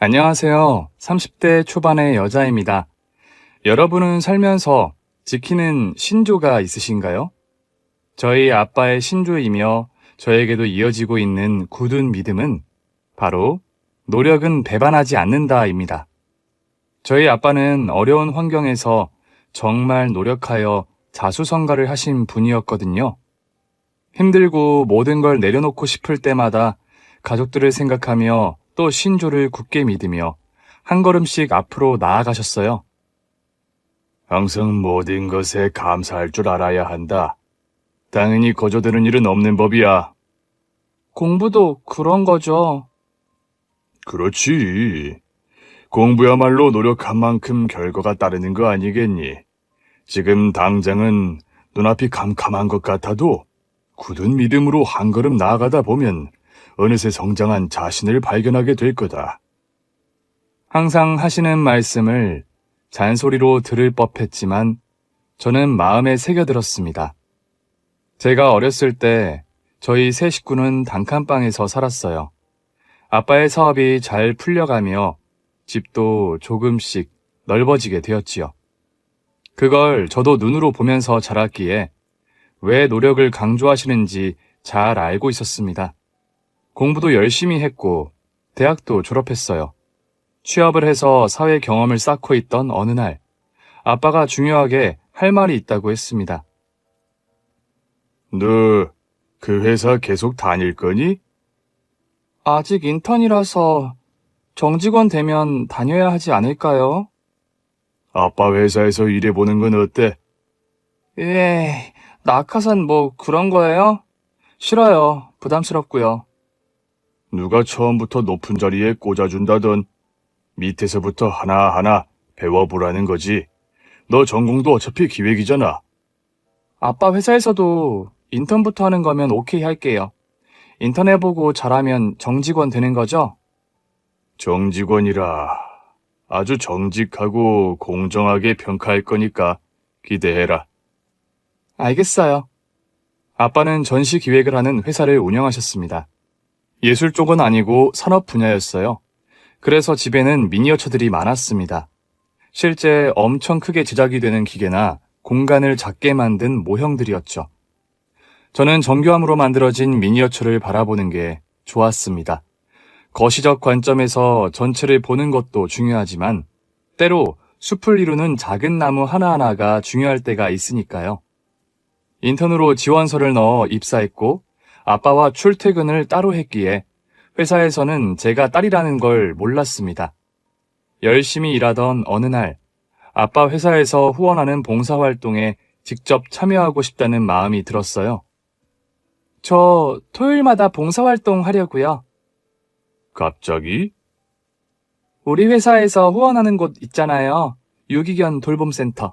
안녕하세요. 30대 초반의 여자입니다. 여러분은 살면서 지키는 신조가 있으신가요? 저희 아빠의 신조이며 저에게도 이어지고 있는 굳은 믿음은 바로 노력은 배반하지 않는다입니다. 저희 아빠는 어려운 환경에서 정말 노력하여 자수성가를 하신 분이었거든요. 힘들고 모든 걸 내려놓고 싶을 때마다 가족들을 생각하며 또 신조를 굳게 믿으며 한 걸음씩 앞으로 나아가셨어요. 항상 모든 것에 감사할 줄 알아야 한다. 당연히 거저되는 일은 없는 법이야. 공부도 그런 거죠. 그렇지. 공부야말로 노력한 만큼 결과가 따르는 거 아니겠니? 지금 당장은 눈앞이 캄캄한 것 같아도 굳은 믿음으로 한 걸음 나아가다 보면 어느새 성장한 자신을 발견하게 될 거다. 항상 하시는 말씀을 잔소리로 들을 법했지만 저는 마음에 새겨들었습니다. 제가 어렸을 때 저희 세 식구는 단칸방에서 살았어요. 아빠의 사업이 잘 풀려가며 집도 조금씩 넓어지게 되었지요. 그걸 저도 눈으로 보면서 자랐기에 왜 노력을 강조하시는지 잘 알고 있었습니다. 공부도 열심히 했고 대학도 졸업했어요. 취업을 해서 사회 경험을 쌓고 있던 어느 날 아빠가 중요하게 할 말이 있다고 했습니다. 너 그 회사 계속 다닐 거니? 아직 인턴이라서 정직원 되면 다녀야 하지 않을까요? 아빠 회사에서 일해보는 건 어때? 낙하산 뭐 그런 거예요? 싫어요. 부담스럽고요. 누가 처음부터 높은 자리에 꽂아준다던 밑에서부터 하나하나 배워보라는 거지. 너 전공도 어차피 기획이잖아. 아빠 회사에서도 인턴부터 하는 거면 오케이 할게요. 인턴 해보고 잘하면 정직원 되는 거죠? 정직원이라 아주 정직하고 공정하게 평가할 거니까 기대해라. 알겠어요. 아빠는 전시 기획을 하는 회사를 운영하셨습니다. 예술 쪽은 아니고 산업 분야였어요. 그래서 집에는 미니어처들이 많았습니다. 실제 엄청 크게 제작이 되는 기계나 공간을 작게 만든 모형들이었죠. 저는 정교함으로 만들어진 미니어처를 바라보는 게 좋았습니다. 거시적 관점에서 전체를 보는 것도 중요하지만 때로 숲을 이루는 작은 나무 하나하나가 중요할 때가 있으니까요. 인턴으로 지원서를 넣어 입사했고 아빠와 출퇴근을 따로 했기에 회사에서는 제가 딸이라는 걸 몰랐습니다. 열심히 일하던 어느 날 아빠 회사에서 후원하는 봉사활동에 직접 참여하고 싶다는 마음이 들었어요. 저 토요일마다 봉사활동 하려고요. 갑자기? 우리 회사에서 후원하는 곳 있잖아요. 유기견 돌봄센터.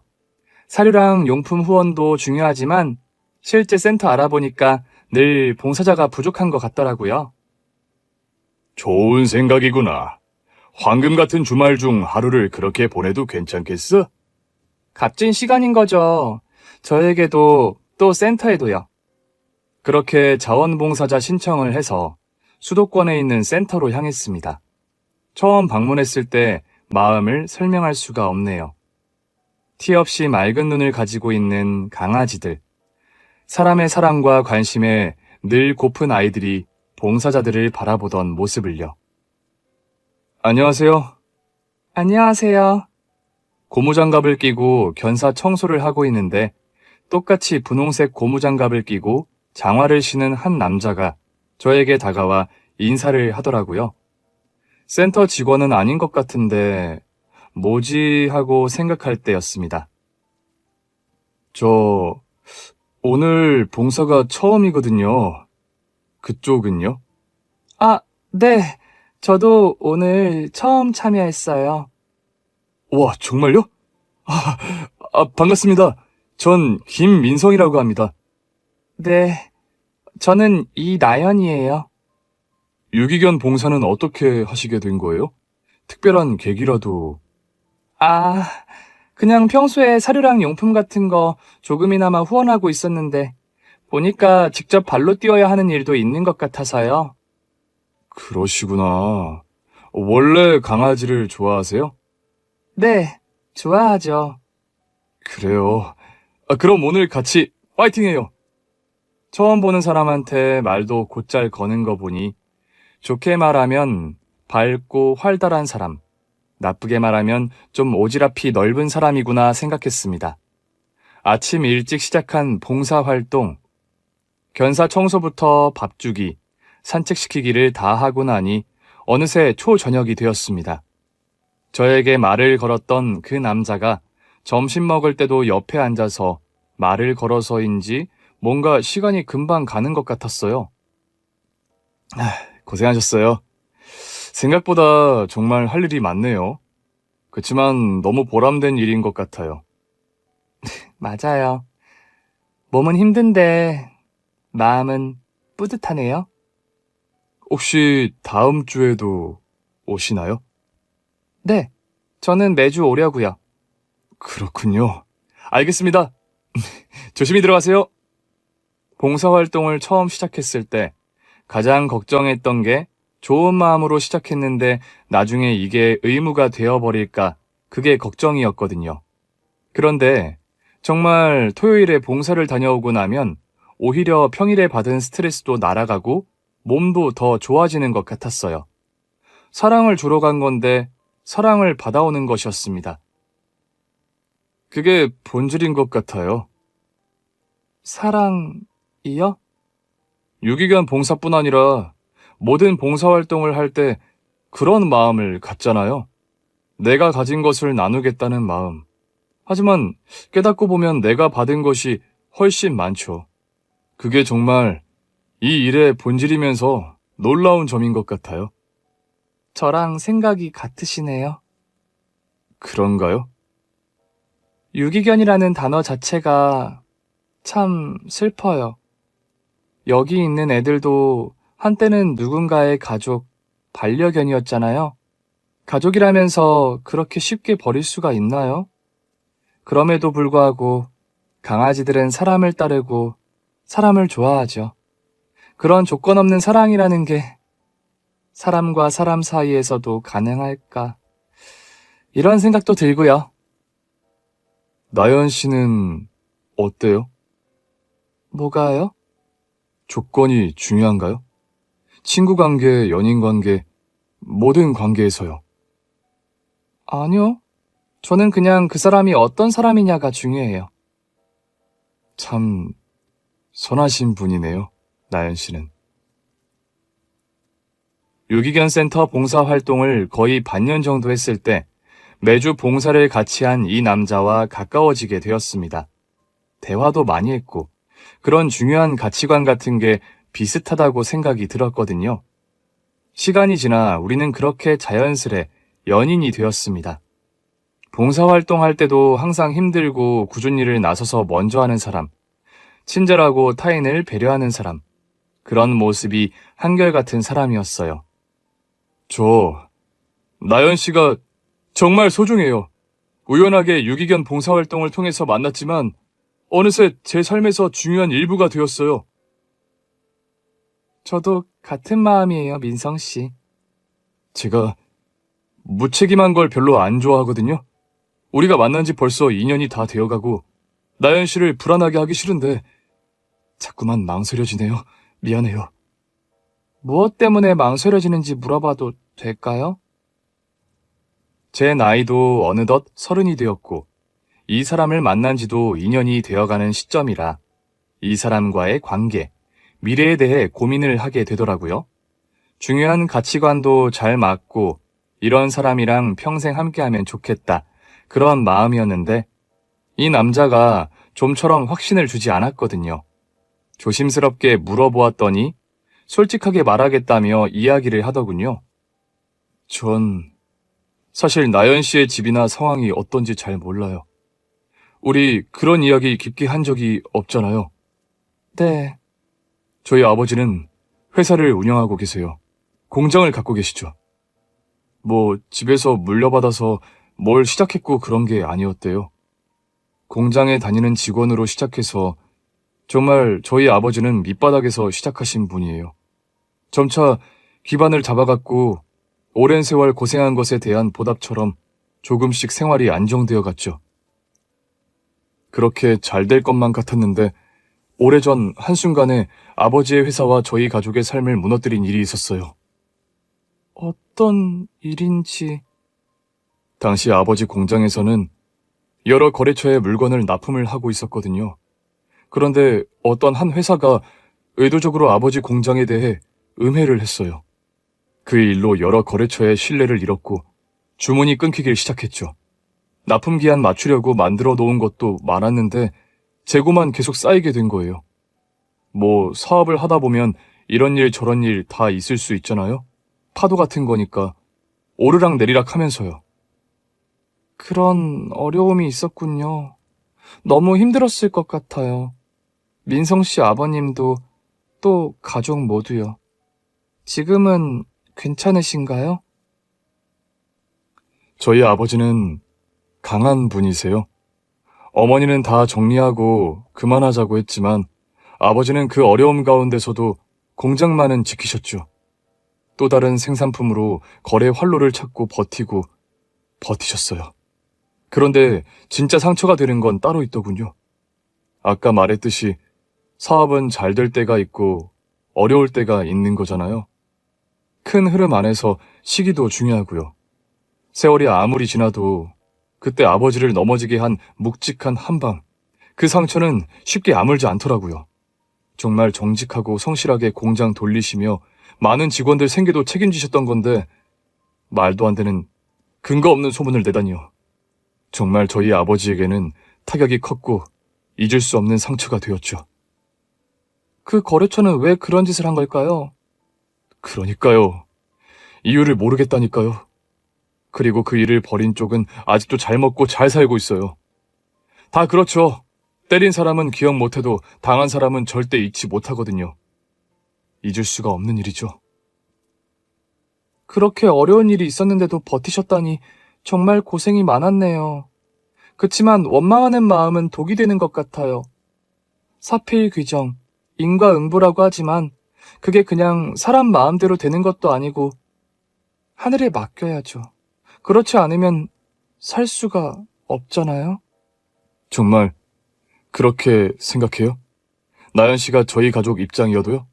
사료랑 용품 후원도 중요하지만 실제 센터 알아보니까 늘 봉사자가 부족한 것 같더라고요. 좋은 생각이구나. 황금 같은 주말 중 하루를 그렇게 보내도 괜찮겠어? 값진 시간인 거죠. 저에게도 또 센터에도요. 그렇게 자원봉사자 신청을 해서 수도권에 있는 센터로 향했습니다. 처음 방문했을 때 마음을 설명할 수가 없네요. 티 없이 맑은 눈을 가지고 있는 강아지들, 사람의 사랑과 관심에 늘 고픈 아이들이 봉사자들을 바라보던 모습을요. 안녕하세요. 안녕하세요. 고무장갑을 끼고 견사 청소를 하고 있는데 똑같이 분홍색 고무장갑을 끼고 장화를 신은 한 남자가 저에게 다가와 인사를 하더라고요. 센터 직원은 아닌 것 같은데 뭐지 하고 생각할 때였습니다. 저 오늘 봉사가 처음이거든요. 그쪽은요? 네. 저도 오늘 처음 참여했어요. 와, 정말요? 반갑습니다. 전 김민성이라고 합니다. 네. 저는 이나연이에요. 유기견 봉사는 어떻게 하시게 된 거예요? 특별한 계기라도. 그냥 평소에 사료랑 용품 같은 거 조금이나마 후원하고 있었는데 보니까 직접 발로 뛰어야 하는 일도 있는 것 같아서요. 그러시구나. 원래 강아지를 좋아하세요? 네, 좋아하죠. 그래요. 그럼 오늘 같이 파이팅해요. 처음 보는 사람한테 말도 곧잘 거는 거 보니 좋게 말하면 밝고 활달한 사람, 나쁘게 말하면 좀 오지랖이 넓은 사람이구나 생각했습니다. 아침 일찍 시작한 봉사활동, 견사 청소부터 밥 주기, 산책시키기를 다 하고 나니 어느새 초저녁이 되었습니다. 저에게 말을 걸었던 그 남자가 점심 먹을 때도 옆에 앉아서 말을 걸어서인지 뭔가 시간이 금방 가는 것 같았어요. 고생하셨어요. 생각보다 정말 할 일이 많네요. 그치만 너무 보람된 일인 것 같아요. 맞아요. 몸은 힘든데 마음은 뿌듯하네요. 혹시 다음 주에도 오시나요? 네, 저는 매주 오려고요. 그렇군요. 알겠습니다. 조심히 들어가세요. 봉사활동을 처음 시작했을 때 가장 걱정했던 게 좋은 마음으로 시작했는데 나중에 이게 의무가 되어버릴까 그게 걱정이었거든요. 그런데 정말 토요일에 봉사를 다녀오고 나면 오히려 평일에 받은 스트레스도 날아가고 몸도 더 좋아지는 것 같았어요. 사랑을 주러 간 건데 사랑을 받아오는 것이었습니다. 그게 본질인 것 같아요. 사랑이요? 유기견 봉사뿐 아니라 모든 봉사활동을 할 때 그런 마음을 갖잖아요. 내가 가진 것을 나누겠다는 마음. 하지만 깨닫고 보면 내가 받은 것이 훨씬 많죠. 그게 정말 이 일의 본질이면서 놀라운 점인 것 같아요. 저랑 생각이 같으시네요. 그런가요? 유기견이라는 단어 자체가 참 슬퍼요. 여기 있는 애들도 한때는 누군가의 가족, 반려견이었잖아요. 가족이라면서 그렇게 쉽게 버릴 수가 있나요? 그럼에도 불구하고 강아지들은 사람을 따르고 사람을 좋아하죠. 그런 조건 없는 사랑이라는 게 사람과 사람 사이에서도 가능할까? 이런 생각도 들고요. 나연 씨는 어때요? 뭐가요? 조건이 중요한가요? 친구 관계, 연인 관계, 모든 관계에서요. 아니요. 저는 그냥 그 사람이 어떤 사람이냐가 중요해요. 참 선하신 분이네요, 나연 씨는. 유기견 센터 봉사 활동을 거의 반년 정도 했을 때 매주 봉사를 같이 한 이 남자와 가까워지게 되었습니다. 대화도 많이 했고 그런 중요한 가치관 같은 게 비슷하다고 생각이 들었거든요. 시간이 지나 우리는 그렇게 자연스레 연인이 되었습니다. 봉사활동할 때도 항상 힘들고 굳은 일을 나서서 먼저 하는 사람, 친절하고 타인을 배려하는 사람, 그런 모습이 한결같은 사람이었어요. 나연 씨가 정말 소중해요. 우연하게 유기견 봉사활동을 통해서 만났지만 어느새 제 삶에서 중요한 일부가 되었어요. 저도 같은 마음이에요, 민성 씨. 제가 무책임한 걸 별로 안 좋아하거든요. 우리가 만난 지 벌써 2년이 다 되어가고 나연 씨를 불안하게 하기 싫은데 자꾸만 망설여지네요. 미안해요. 무엇 때문에 망설여지는지 물어봐도 될까요? 제 나이도 어느덧 30이 되었고 이 사람을 만난 지도 2년이 되어가는 시점이라 이 사람과의 관계, 미래에 대해 고민을 하게 되더라고요. 중요한 가치관도 잘 맞고 이런 사람이랑 평생 함께하면 좋겠다. 그런 마음이었는데 이 남자가 좀처럼 확신을 주지 않았거든요. 조심스럽게 물어보았더니 솔직하게 말하겠다며 이야기를 하더군요. 전 사실 나연 씨의 집이나 상황이 어떤지 잘 몰라요. 우리 그런 이야기 깊게 한 적이 없잖아요. 네, 저희 아버지는 회사를 운영하고 계세요. 공장을 갖고 계시죠. 집에서 물려받아서 뭘 시작했고 그런 게 아니었대요. 공장에 다니는 직원으로 시작해서 정말 저희 아버지는 밑바닥에서 시작하신 분이에요. 점차 기반을 잡아갔고 오랜 세월 고생한 것에 대한 보답처럼 조금씩 생활이 안정되어 갔죠. 그렇게 잘 될 것만 같았는데 오래전 한순간에 아버지의 회사와 저희 가족의 삶을 무너뜨린 일이 있었어요. 어떤 일인지... 당시 아버지 공장에서는 여러 거래처에 물건을 납품을 하고 있었거든요. 그런데 어떤 한 회사가 의도적으로 아버지 공장에 대해 음해를 했어요. 그 일로 여러 거래처의 신뢰를 잃었고 주문이 끊기길 시작했죠. 납품기한 맞추려고 만들어 놓은 것도 많았는데 재고만 계속 쌓이게 된 거예요. 뭐 사업을 하다 보면 이런 일 저런 일 다 있을 수 있잖아요. 파도 같은 거니까 오르락 내리락 하면서요. 그런 어려움이 있었군요. 너무 힘들었을 것 같아요. 민성 씨 아버님도 또 가족 모두요. 지금은 괜찮으신가요? 저희 아버지는 강한 분이세요. 어머니는 다 정리하고 그만하자고 했지만 아버지는 그 어려움 가운데서도 공장만은 지키셨죠. 또 다른 생산품으로 거래 활로를 찾고 버티셨어요. 그런데 진짜 상처가 되는 건 따로 있더군요. 아까 말했듯이 사업은 잘 될 때가 있고 어려울 때가 있는 거잖아요. 큰 흐름 안에서 시기도 중요하고요. 세월이 아무리 지나도 그때 아버지를 넘어지게 한 묵직한 한방, 그 상처는 쉽게 아물지 않더라고요. 정말 정직하고 성실하게 공장 돌리시며 많은 직원들 생계도 책임지셨던 건데 말도 안 되는 근거 없는 소문을 내다니요. 정말 저희 아버지에게는 타격이 컸고 잊을 수 없는 상처가 되었죠. 그 거래처는 왜 그런 짓을 한 걸까요? 그러니까요. 이유를 모르겠다니까요. 그리고 그 일을 벌인 쪽은 아직도 잘 먹고 잘 살고 있어요. 다 그렇죠. 때린 사람은 기억 못해도 당한 사람은 절대 잊지 못하거든요. 잊을 수가 없는 일이죠. 그렇게 어려운 일이 있었는데도 버티셨다니 정말 고생이 많았네요. 그치만 원망하는 마음은 독이 되는 것 같아요. 사필귀정, 인과응보라고 하지만 그게 그냥 사람 마음대로 되는 것도 아니고 하늘에 맡겨야죠. 그렇지 않으면 살 수가 없잖아요. 정말 그렇게 생각해요? 나연 씨가 저희 가족 입장이어도요?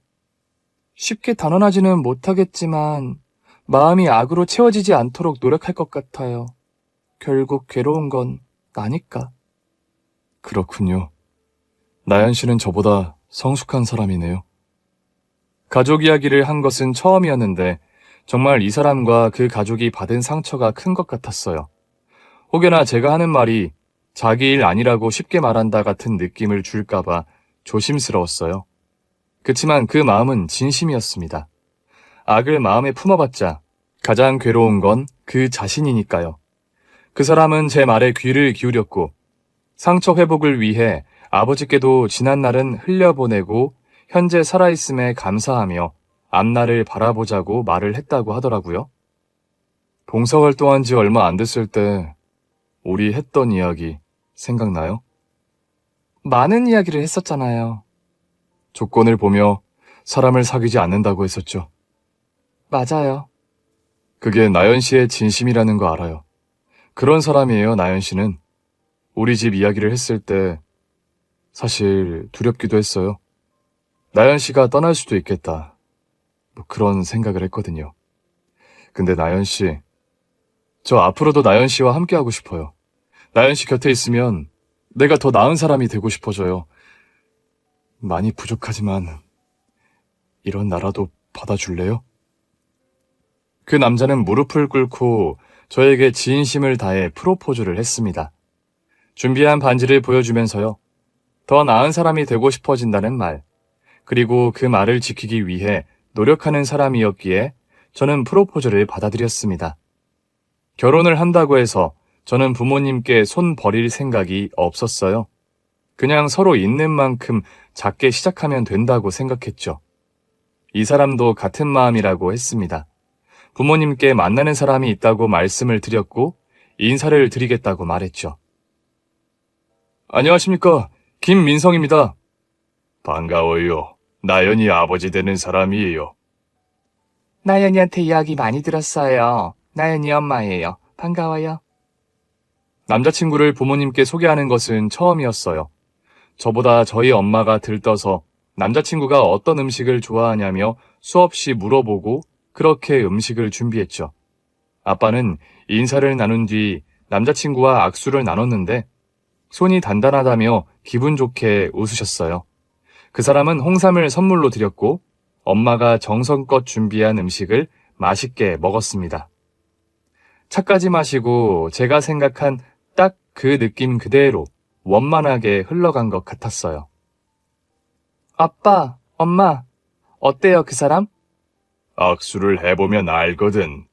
쉽게 단언하지는 못하겠지만 마음이 악으로 채워지지 않도록 노력할 것 같아요. 결국 괴로운 건 나니까. 그렇군요. 나연 씨는 저보다 성숙한 사람이네요. 가족 이야기를 한 것은 처음이었는데 정말 이 사람과 그 가족이 받은 상처가 큰 것 같았어요. 혹여나 제가 하는 말이 자기 일 아니라고 쉽게 말한다 같은 느낌을 줄까봐 조심스러웠어요. 그치만 그 마음은 진심이었습니다. 악을 마음에 품어봤자 가장 괴로운 건 그 자신이니까요. 그 사람은 제 말에 귀를 기울였고 상처 회복을 위해 아버지께도 지난 날은 흘려보내고 현재 살아있음에 감사하며 앞날을 바라보자고 말을 했다고 하더라고요. 봉사활동한 지 얼마 안 됐을 때 우리 했던 이야기 생각나요? 많은 이야기를 했었잖아요. 조건을 보며 사람을 사귀지 않는다고 했었죠. 맞아요. 그게 나연 씨의 진심이라는 거 알아요. 그런 사람이에요, 나연 씨는. 우리 집 이야기를 했을 때 사실 두렵기도 했어요. 나연 씨가 떠날 수도 있겠다. 뭐 그런 생각을 했거든요. 근데 나연 씨, 저 앞으로도 나연 씨와 함께하고 싶어요. 나연 씨 곁에 있으면 내가 더 나은 사람이 되고 싶어져요. 많이 부족하지만 이런 나라도 받아줄래요? 그 남자는 무릎을 꿇고 저에게 진심을 다해 프로포즈를 했습니다. 준비한 반지를 보여주면서요. 더 나은 사람이 되고 싶어진다는 말, 그리고 그 말을 지키기 위해 노력하는 사람이었기에 저는 프로포즈를 받아들였습니다. 결혼을 한다고 해서 저는 부모님께 손 버릴 생각이 없었어요. 그냥 서로 있는 만큼 작게 시작하면 된다고 생각했죠. 이 사람도 같은 마음이라고 했습니다. 부모님께 만나는 사람이 있다고 말씀을 드렸고 인사를 드리겠다고 말했죠. 안녕하십니까. 김민성입니다. 반가워요. 나연이 아버지 되는 사람이에요. 나연이한테 이야기 많이 들었어요. 나연이 엄마예요. 반가워요. 남자친구를 부모님께 소개하는 것은 처음이었어요. 저보다 저희 엄마가 들떠서 남자친구가 어떤 음식을 좋아하냐며 수없이 물어보고 그렇게 음식을 준비했죠. 아빠는 인사를 나눈 뒤 남자친구와 악수를 나눴는데 손이 단단하다며 기분 좋게 웃으셨어요. 그 사람은 홍삼을 선물로 드렸고 엄마가 정성껏 준비한 음식을 맛있게 먹었습니다. 차까지 마시고 제가 생각한 딱 그 느낌 그대로 원만하게 흘러간 것 같았어요. 아빠, 엄마, 어때요 그 사람? 악수를 해보면 알거든.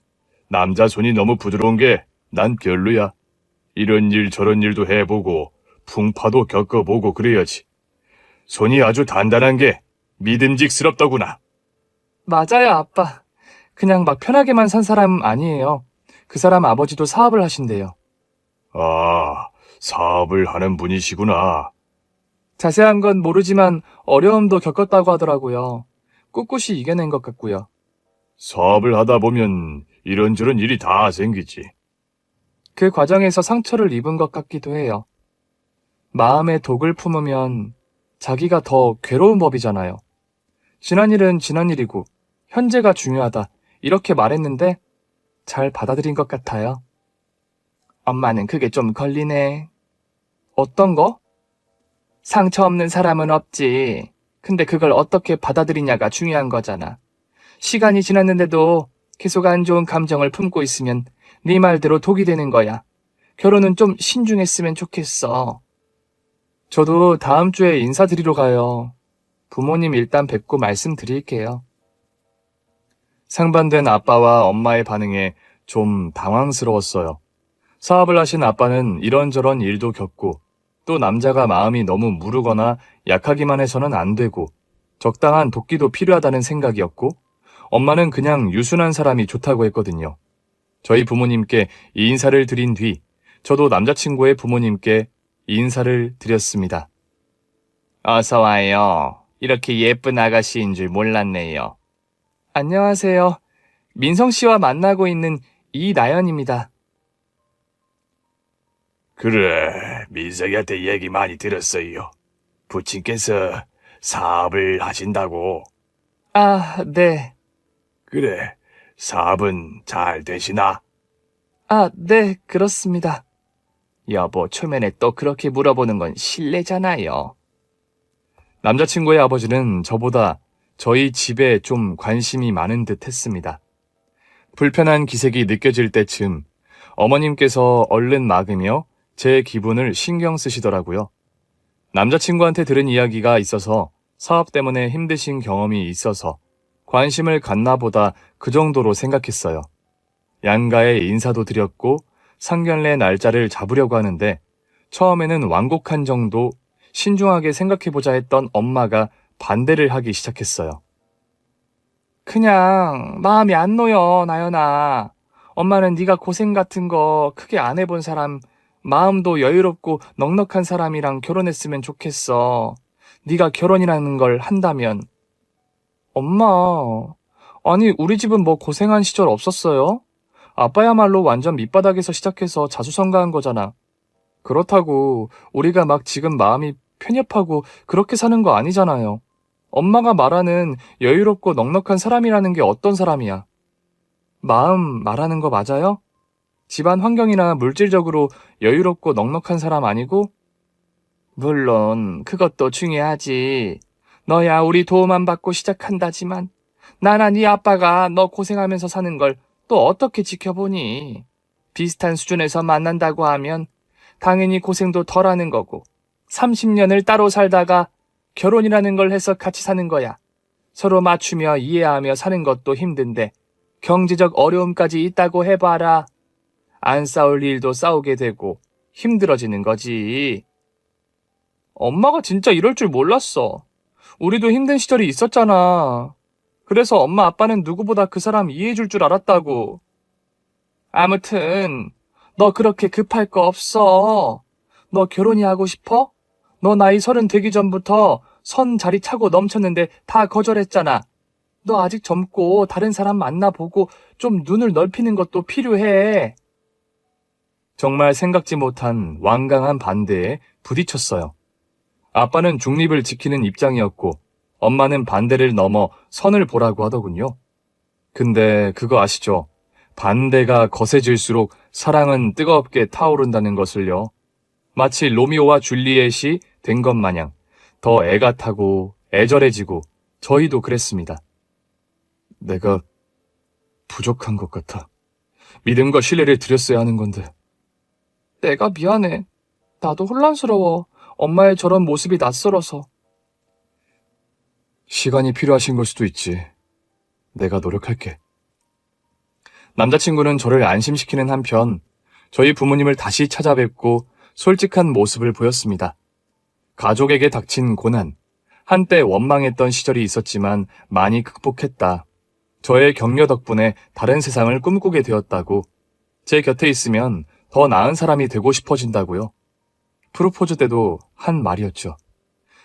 남자 손이 너무 부드러운 게 난 별로야. 이런 일 저런 일도 해보고 풍파도 겪어보고 그래야지. 손이 아주 단단한 게 믿음직스럽더구나. 맞아요, 아빠. 그냥 막 편하게만 산 사람 아니에요. 그 사람 아버지도 사업을 하신대요. 아, 사업을 하는 분이시구나. 자세한 건 모르지만 어려움도 겪었다고 하더라고요. 꿋꿋이 이겨낸 것 같고요. 사업을 하다 보면 이런저런 일이 다 생기지. 그 과정에서 상처를 입은 것 같기도 해요. 마음에 독을 품으면 자기가 더 괴로운 법이잖아요. 지난 일은 지난 일이고 현재가 중요하다 이렇게 말했는데 잘 받아들인 것 같아요. 엄마는 그게 좀 걸리네. 어떤 거? 상처 없는 사람은 없지. 근데 그걸 어떻게 받아들이냐가 중요한 거잖아. 시간이 지났는데도 계속 안 좋은 감정을 품고 있으면 네 말대로 독이 되는 거야. 결혼은 좀 신중했으면 좋겠어. 저도 다음 주에 인사드리러 가요. 부모님 일단 뵙고 말씀드릴게요. 상반된 아빠와 엄마의 반응에 좀 당황스러웠어요. 사업을 하신 아빠는 이런저런 일도 겪고 또 남자가 마음이 너무 무르거나 약하기만 해서는 안 되고 적당한 도끼도 필요하다는 생각이었고 엄마는 그냥 유순한 사람이 좋다고 했거든요. 저희 부모님께 인사를 드린 뒤 저도 남자친구의 부모님께 인사를 드렸습니다. 어서 와요. 이렇게 예쁜 아가씨인 줄 몰랐네요. 안녕하세요. 민성 씨와 만나고 있는 이나연입니다. 그래, 민석이한테 얘기 많이 들었어요. 부친께서 사업을 하신다고. 아, 네. 그래, 사업은 잘 되시나? 아, 네, 그렇습니다. 여보, 초면에 또 그렇게 물어보는 건 실례잖아요. 남자친구의 아버지는 저보다 저희 집에 좀 관심이 많은 듯 했습니다. 불편한 기색이 느껴질 때쯤 어머님께서 얼른 막으며 제 기분을 신경 쓰시더라고요. 남자친구한테 들은 이야기가 있어서 사업 때문에 힘드신 경험이 있어서 관심을 갖나 보다 그 정도로 생각했어요. 양가에 인사도 드렸고 상견례 날짜를 잡으려고 하는데 처음에는 완곡한 정도 신중하게 생각해보자 했던 엄마가 반대를 하기 시작했어요. 그냥 마음이 안 놓여, 나연아. 엄마는 네가 고생 같은 거 크게 안 해본 사람, 마음도 여유롭고 넉넉한 사람이랑 결혼했으면 좋겠어. 네가 결혼이라는 걸 한다면. 엄마, 아니 우리 집은 뭐 고생한 시절 없었어요? 아빠야말로 완전 밑바닥에서 시작해서 자수성가한 거잖아. 그렇다고 우리가 막 지금 마음이 편협하고 그렇게 사는 거 아니잖아요. 엄마가 말하는 여유롭고 넉넉한 사람이라는 게 어떤 사람이야? 마음 말하는 거 맞아요? 집안 환경이나 물질적으로 여유롭고 넉넉한 사람 아니고? 물론 그것도 중요하지. 너야 우리 도움 안 받고 시작한다지만 나나 네 아빠가 너 고생하면서 사는 걸 또 어떻게 지켜보니? 비슷한 수준에서 만난다고 하면 당연히 고생도 덜하는 거고 30년을 따로 살다가 결혼이라는 걸 해서 같이 사는 거야. 서로 맞추며 이해하며 사는 것도 힘든데 경제적 어려움까지 있다고 해봐라. 안 싸울 일도 싸우게 되고 힘들어지는 거지. 엄마가 진짜 이럴 줄 몰랐어. 우리도 힘든 시절이 있었잖아. 그래서 엄마 아빠는 누구보다 그 사람 이해해줄 줄 알았다고. 아무튼 너 그렇게 급할 거 없어. 너 결혼이 하고 싶어? 너 나이 30 되기 전부터 선 자리 차고 넘쳤는데 다 거절했잖아. 너 아직 젊고 다른 사람 만나보고 좀 눈을 넓히는 것도 필요해. 정말 생각지 못한 완강한 반대에 부딪혔어요. 아빠는 중립을 지키는 입장이었고 엄마는 반대를 넘어 선을 보라고 하더군요. 근데 그거 아시죠? 반대가 거세질수록 사랑은 뜨겁게 타오른다는 것을요. 마치 로미오와 줄리엣이 된 것 마냥 더 애가 타고 애절해지고 저희도 그랬습니다. 내가 부족한 것 같아. 믿음과 신뢰를 드렸어야 하는 건데. 내가 미안해. 나도 혼란스러워. 엄마의 저런 모습이 낯설어서. 시간이 필요하신 걸 수도 있지. 내가 노력할게. 남자친구는 저를 안심시키는 한편 저희 부모님을 다시 찾아뵙고 솔직한 모습을 보였습니다. 가족에게 닥친 고난, 한때 원망했던 시절이 있었지만 많이 극복했다. 저의 격려 덕분에 다른 세상을 꿈꾸게 되었다고, 제 곁에 있으면 더 나은 사람이 되고 싶어진다고요. 프로포즈 때도 한 말이었죠.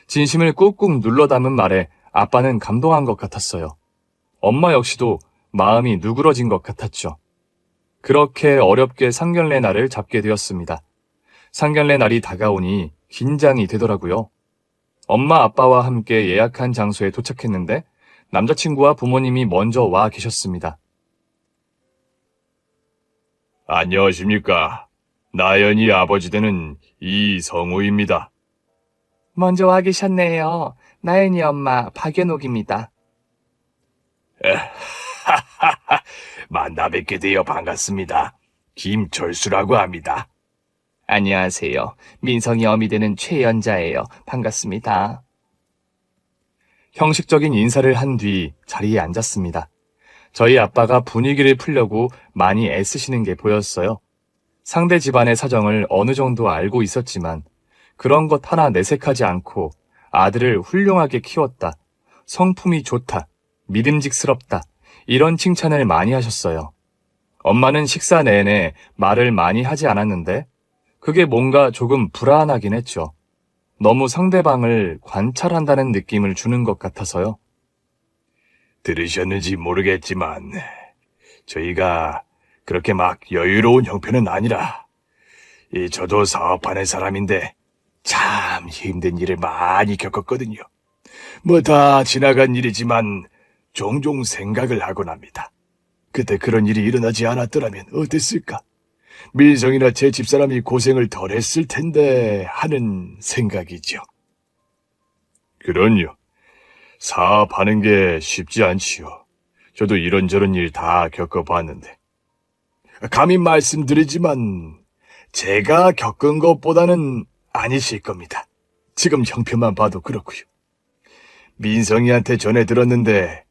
진심을 꾹꾹 눌러 담은 말에 아빠는 감동한 것 같았어요. 엄마 역시도 마음이 누그러진 것 같았죠. 그렇게 어렵게 상견례 날을 잡게 되었습니다. 상견례 날이 다가오니 긴장이 되더라고요. 엄마 아빠와 함께 예약한 장소에 도착했는데 남자친구와 부모님이 먼저 와 계셨습니다. 안녕하십니까. 나연이 아버지 되는 이성우입니다. 먼저 와 계셨네요. 나연이 엄마 박연옥입니다. 만나 뵙게 되어 반갑습니다. 김철수라고 합니다. 안녕하세요. 민성이 어미 되는 최연자예요. 반갑습니다. 형식적인 인사를 한 뒤 자리에 앉았습니다. 저희 아빠가 분위기를 풀려고 많이 애쓰시는 게 보였어요. 상대 집안의 사정을 어느 정도 알고 있었지만 그런 것 하나 내색하지 않고 아들을 훌륭하게 키웠다, 성품이 좋다, 믿음직스럽다, 이런 칭찬을 많이 하셨어요. 엄마는 식사 내내 말을 많이 하지 않았는데 그게 뭔가 조금 불안하긴 했죠. 너무 상대방을 관찰한다는 느낌을 주는 것 같아서요. 들으셨는지 모르겠지만 저희가 그렇게 막 여유로운 형편은 아니라 저도 사업하는 사람인데 참 힘든 일을 많이 겪었거든요. 뭐 다 지나간 일이지만 종종 생각을 하곤 합니다. 그때 그런 일이 일어나지 않았더라면 어땠을까? 민성이나 제 집사람이 고생을 덜 했을 텐데 하는 생각이죠. 그럼요. 사업하는 게 쉽지 않지요. 저도 이런저런 일 다 겪어봤는데. 감히 말씀드리지만 제가 겪은 것보다는 아니실 겁니다. 지금 형편만 봐도 그렇고요. 민성이한테 전해 들었는데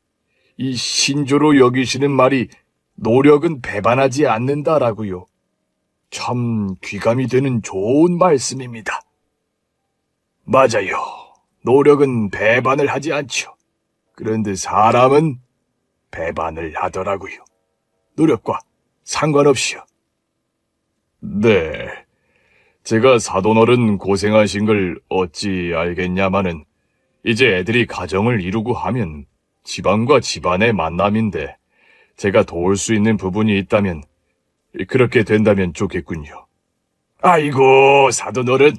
이 신조로 여기시는 말이 노력은 배반하지 않는다라고요. 참 귀감이 되는 좋은 말씀입니다. 맞아요. 노력은 배반을 하지 않죠. 그런데 사람은 배반을 하더라고요. 노력과 상관없이요. 네. 제가 사돈어른 고생하신 걸 어찌 알겠냐마는 이제 애들이 가정을 이루고 하면 집안과 집안의 만남인데 제가 도울 수 있는 부분이 있다면 그렇게 된다면 좋겠군요. 아이고, 사돈어른.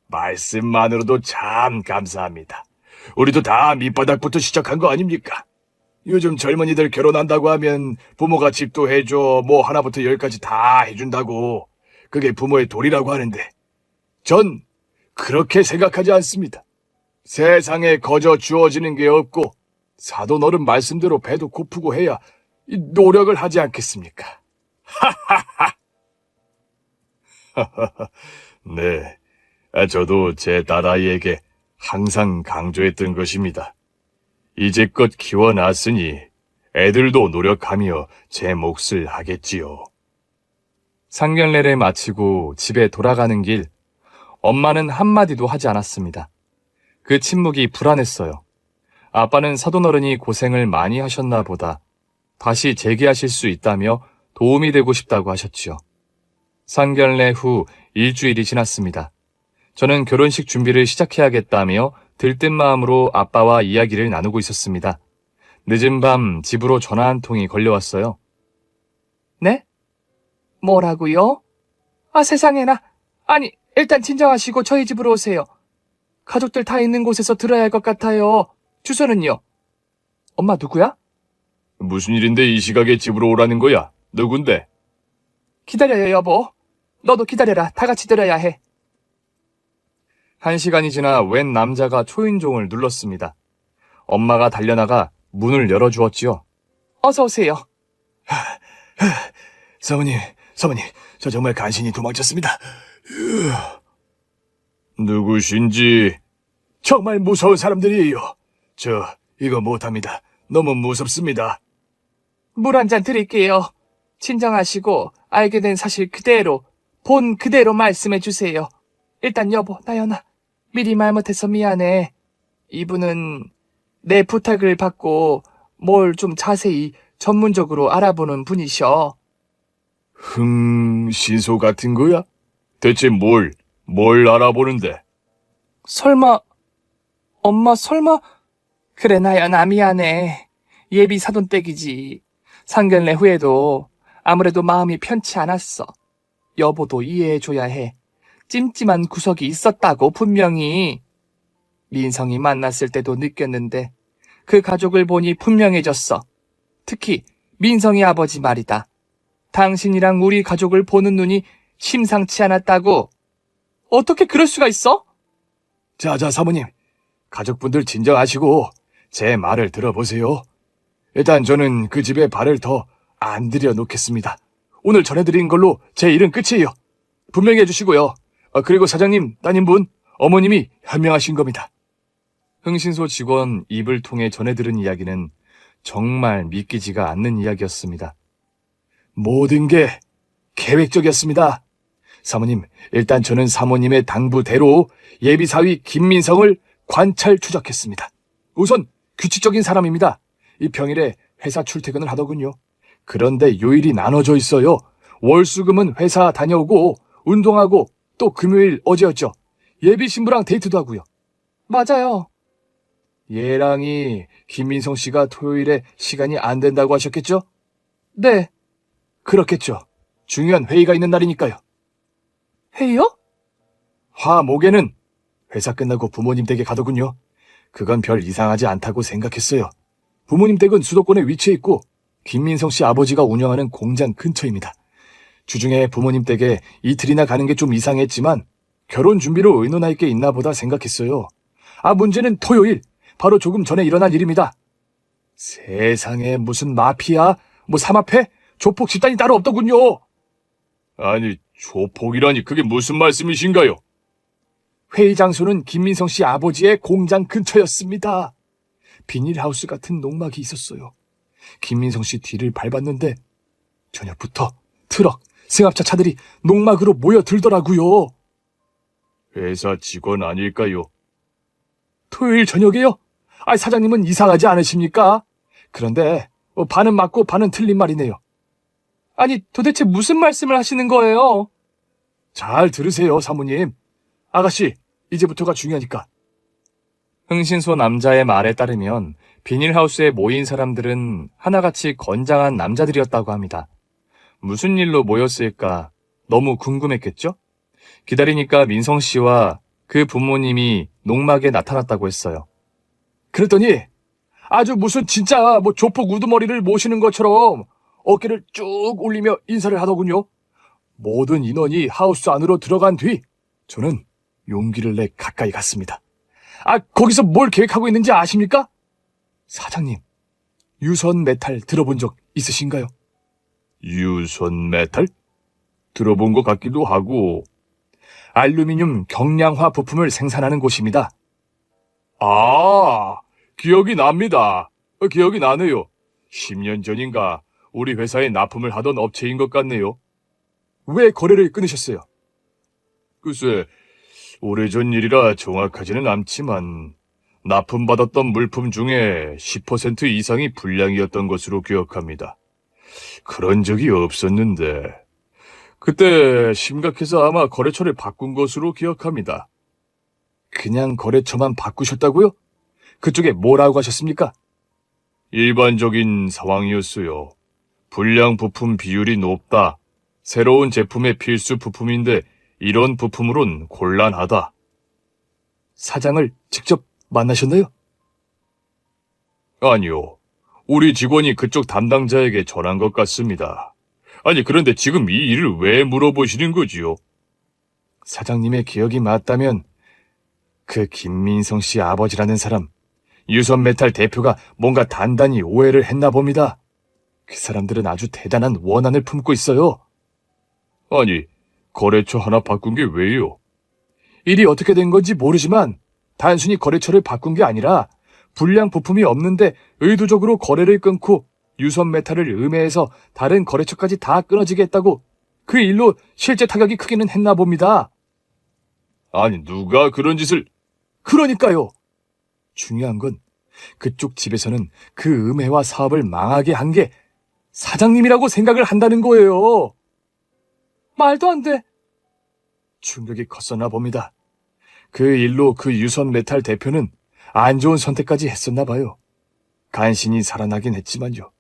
말씀만으로도 참 감사합니다. 우리도 다 밑바닥부터 시작한 거 아닙니까? 요즘 젊은이들 결혼한다고 하면 부모가 집도 해줘, 뭐 하나부터 열까지 다 해준다고. 그게 부모의 도리라고 하는데 전 그렇게 생각하지 않습니다. 세상에 거저 주어지는 게 없고 사돈어른 말씀대로 배도 고프고 해야 노력을 하지 않겠습니까? 네, 저도 제 딸아이에게 항상 강조했던 것입니다. 이제껏 키워놨으니 애들도 노력하며 제 몫을 하겠지요. 상견례를 마치고 집에 돌아가는 길, 엄마는 한마디도 하지 않았습니다. 그 침묵이 불안했어요. 아빠는 사돈어른이 고생을 많이 하셨나 보다 다시 재기하실 수 있다며 도움이 되고 싶다고 하셨지요. 상견례 후 일주일이 지났습니다. 저는 결혼식 준비를 시작해야겠다며 들뜬 마음으로 아빠와 이야기를 나누고 있었습니다. 늦은 밤 집으로 전화 한 통이 걸려왔어요. 네? 뭐라고요? 아, 세상에나. 아니, 일단 진정하시고 저희 집으로 오세요. 가족들 다 있는 곳에서 들어야 할 것 같아요. 주소는요? 엄마 누구야? 무슨 일인데 이 시각에 집으로 오라는 거야? 누군데? 기다려요, 여보. 너도 기다려라. 다 같이 들어야 해. 1시간이 지나 웬 남자가 초인종을 눌렀습니다. 엄마가 달려나가 문을 열어주었지요. 어서 오세요. 사모님, 저 정말 간신히 도망쳤습니다. 누구신지? 정말 무서운 사람들이에요. 저 이거 못합니다. 너무 무섭습니다. 물 한 잔 드릴게요. 진정하시고 알게 된 사실 그대로, 본 그대로 말씀해 주세요. 일단 여보, 나연아. 미리 말 못해서 미안해. 이분은 내 부탁을 받고 뭘 좀 자세히 전문적으로 알아보는 분이셔. 신소 같은 거야? 대체 뭘 알아보는데? 설마, 엄마 설마? 그래, 나연아, 미안해. 예비 사돈댁이지. 상견례 후에도 아무래도 마음이 편치 않았어. 여보도 이해해줘야 해. 찜찜한 구석이 있었다고, 분명히. 민성이 만났을 때도 느꼈는데 그 가족을 보니 분명해졌어. 특히 민성이 아버지 말이다. 당신이랑 우리 가족을 보는 눈이 심상치 않았다고. 어떻게 그럴 수가 있어? 자, 사모님. 가족분들 진정하시고 제 말을 들어보세요. 일단 저는 그 집에 발을 더 안 들여놓겠습니다. 오늘 전해드린 걸로 제 일은 끝이에요. 분명히 해주시고요. 그리고 사장님, 따님분, 어머님이 현명하신 겁니다. 흥신소 직원 입을 통해 전해들은 이야기는 정말 믿기지가 않는 이야기였습니다. 모든 게 계획적이었습니다. 사모님, 일단 저는 사모님의 당부대로 예비사위 김민성을 관찰 추적했습니다. 우선 규칙적인 사람입니다. 이 평일에 회사 출퇴근을 하더군요. 그런데 요일이 나눠져 있어요. 월수금은 회사 다녀오고 운동하고 또 금요일 어제였죠. 예비 신부랑 데이트도 하고요. 맞아요. 얘랑이 김민성 씨가 토요일에 시간이 안 된다고 하셨겠죠? 네. 그렇겠죠. 중요한 회의가 있는 날이니까요. 회의요? 화목에는 회사 끝나고 부모님 댁에 가더군요. 그건 별 이상하지 않다고 생각했어요. 부모님 댁은 수도권에 위치해 있고 김민성 씨 아버지가 운영하는 공장 근처입니다. 주중에 부모님 댁에 이틀이나 가는 게 좀 이상했지만 결혼 준비로 의논할 게 있나 보다 생각했어요. 문제는 토요일, 바로 조금 전에 일어난 일입니다. 세상에 무슨 마피아, 사마패, 조폭 집단이 따로 없더군요. 아니, 조폭이라니 그게 무슨 말씀이신가요? 회의 장소는 김민성 씨 아버지의 공장 근처였습니다. 비닐하우스 같은 농막이 있었어요. 김민성 씨 뒤를 밟았는데 저녁부터 트럭, 승합차 차들이 농막으로 모여들더라고요. 회사 직원 아닐까요? 토요일 저녁에요? 사장님은 이상하지 않으십니까? 그런데 반은 맞고 반은 틀린 말이네요. 아니, 도대체 무슨 말씀을 하시는 거예요? 잘 들으세요, 사모님. 아가씨, 이제부터가 중요하니까. 흥신소 남자의 말에 따르면 비닐하우스에 모인 사람들은 하나같이 건장한 남자들이었다고 합니다. 무슨 일로 모였을까 너무 궁금했겠죠? 기다리니까 민성 씨와 그 부모님이 농막에 나타났다고 했어요. 그랬더니 아주 무슨 진짜 조폭 우두머리를 모시는 것처럼 어깨를 쭉 올리며 인사를 하더군요. 모든 인원이 하우스 안으로 들어간 뒤 저는 용기를 내 가까이 갔습니다. 거기서 뭘 계획하고 있는지 아십니까? 사장님, 유선 메탈 들어본 적 있으신가요? 유선 메탈? 들어본 것 같기도 하고. 알루미늄 경량화 부품을 생산하는 곳입니다. 기억이 납니다. 기억이 나네요. 10년 전인가 우리 회사에 납품을 하던 업체인 것 같네요. 왜 거래를 끊으셨어요? 글쎄, 오래전 일이라 정확하지는 않지만 납품받았던 물품 중에 10% 이상이 불량이었던 것으로 기억합니다. 그런 적이 없었는데 그때 심각해서 아마 거래처를 바꾼 것으로 기억합니다. 그냥 거래처만 바꾸셨다고요? 그쪽에 뭐라고 하셨습니까? 일반적인 상황이었어요. 불량 부품 비율이 높다. 새로운 제품의 필수 부품인데 이런 부품으론 곤란하다. 사장을 직접 만나셨나요? 아니요. 우리 직원이 그쪽 담당자에게 전한 것 같습니다. 아니, 그런데 지금 이 일을 왜 물어보시는 거지요? 사장님의 기억이 맞다면 그 김민성 씨 아버지라는 사람, 유선메탈 대표가 뭔가 단단히 오해를 했나 봅니다. 그 사람들은 아주 대단한 원한을 품고 있어요. 아니, 거래처 하나 바꾼 게 왜요? 일이 어떻게 된 건지 모르지만 단순히 거래처를 바꾼 게 아니라 불량 부품이 없는데 의도적으로 거래를 끊고 유선메탈을 음해해서 다른 거래처까지 다 끊어지게 했다고 그 일로 실제 타격이 크기는 했나 봅니다. 아니, 누가 그런 짓을... 그러니까요. 중요한 건 그쪽 집에서는 그 음해와 사업을 망하게 한 게 사장님이라고 생각을 한다는 거예요. 말도 안 돼. 충격이 컸었나 봅니다. 그 일로 그 유선 메탈 대표는 안 좋은 선택까지 했었나 봐요. 간신히 살아나긴 했지만요.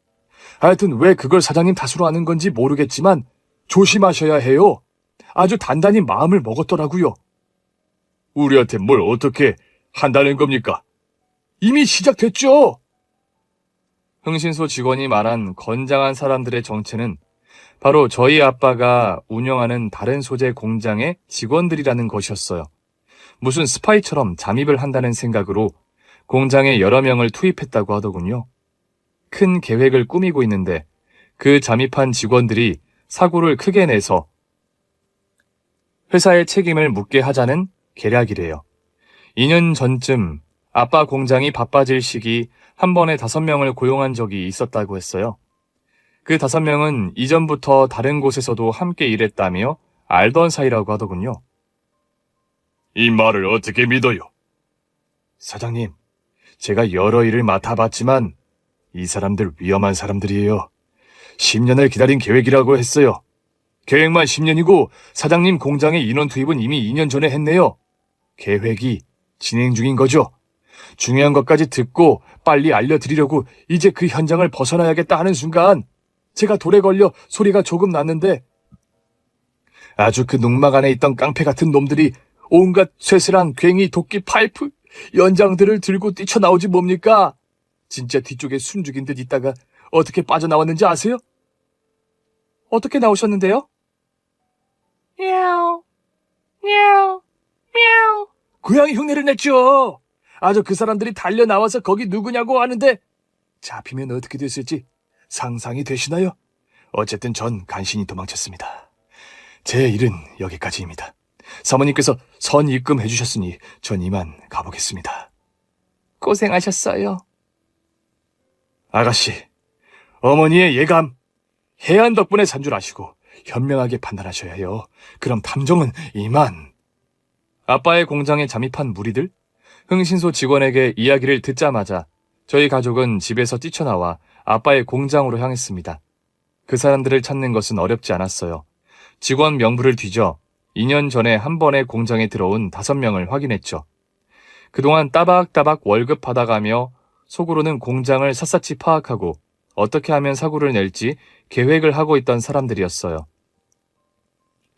하여튼 왜 그걸 사장님 탓으로 하는 건지 모르겠지만 조심하셔야 해요. 아주 단단히 마음을 먹었더라고요. 우리한테 뭘 어떻게 한다는 겁니까? 이미 시작됐죠. 흥신소 직원이 말한 건장한 사람들의 정체는 바로 저희 아빠가 운영하는 다른 소재 공장의 직원들이라는 것이었어요. 무슨 스파이처럼 잠입을 한다는 생각으로 공장에 여러 명을 투입했다고 하더군요. 큰 계획을 꾸미고 있는데 그 잠입한 직원들이 사고를 크게 내서 회사의 책임을 묻게 하자는 계략이래요. 2년 전쯤 아빠 공장이 바빠질 시기 한 번에 5명을 고용한 적이 있었다고 했어요. 그 5명은 이전부터 다른 곳에서도 함께 일했다며 알던 사이라고 하더군요. 이 말을 어떻게 믿어요? 사장님, 제가 여러 일을 맡아봤지만 이 사람들 위험한 사람들이에요. 10년을 기다린 계획이라고 했어요. 계획만 10년이고 사장님 공장의 인원 투입은 이미 2년 전에 했네요. 계획이 진행 중인 거죠. 중요한 것까지 듣고 빨리 알려드리려고 이제 그 현장을 벗어나야겠다 하는 순간 제가 돌에 걸려 소리가 조금 났는데 아주 그 농막 안에 있던 깡패 같은 놈들이 온갖 쇠스랑 괭이, 도끼, 파이프, 연장들을 들고 뛰쳐나오지 뭡니까? 진짜 뒤쪽에 숨죽인 듯 있다가 어떻게 빠져나왔는지 아세요? 어떻게 나오셨는데요? 야옹, 야옹, 야옹. 고양이 흉내를 냈죠. 아주 그 사람들이 달려나와서 거기 누구냐고 하는데 잡히면 어떻게 됐을지 상상이 되시나요? 어쨌든 전 간신히 도망쳤습니다. 제 일은 여기까지입니다. 사모님께서 선 입금해 주셨으니 전 이만 가보겠습니다. 고생하셨어요. 아가씨, 어머니의 예감, 해안 덕분에 산 줄 아시고 현명하게 판단하셔야 해요. 그럼 탐정은 이만. 아빠의 공장에 잠입한 무리들? 흥신소 직원에게 이야기를 듣자마자 저희 가족은 집에서 뛰쳐나와 아빠의 공장으로 향했습니다. 그 사람들을 찾는 것은 어렵지 않았어요. 직원 명부를 뒤져 2년 전에 한 번에 공장에 들어온 5명을 확인했죠. 그동안 따박따박 월급 받아가며 속으로는 공장을 샅샅이 파악하고 어떻게 하면 사고를 낼지 계획을 하고 있던 사람들이었어요.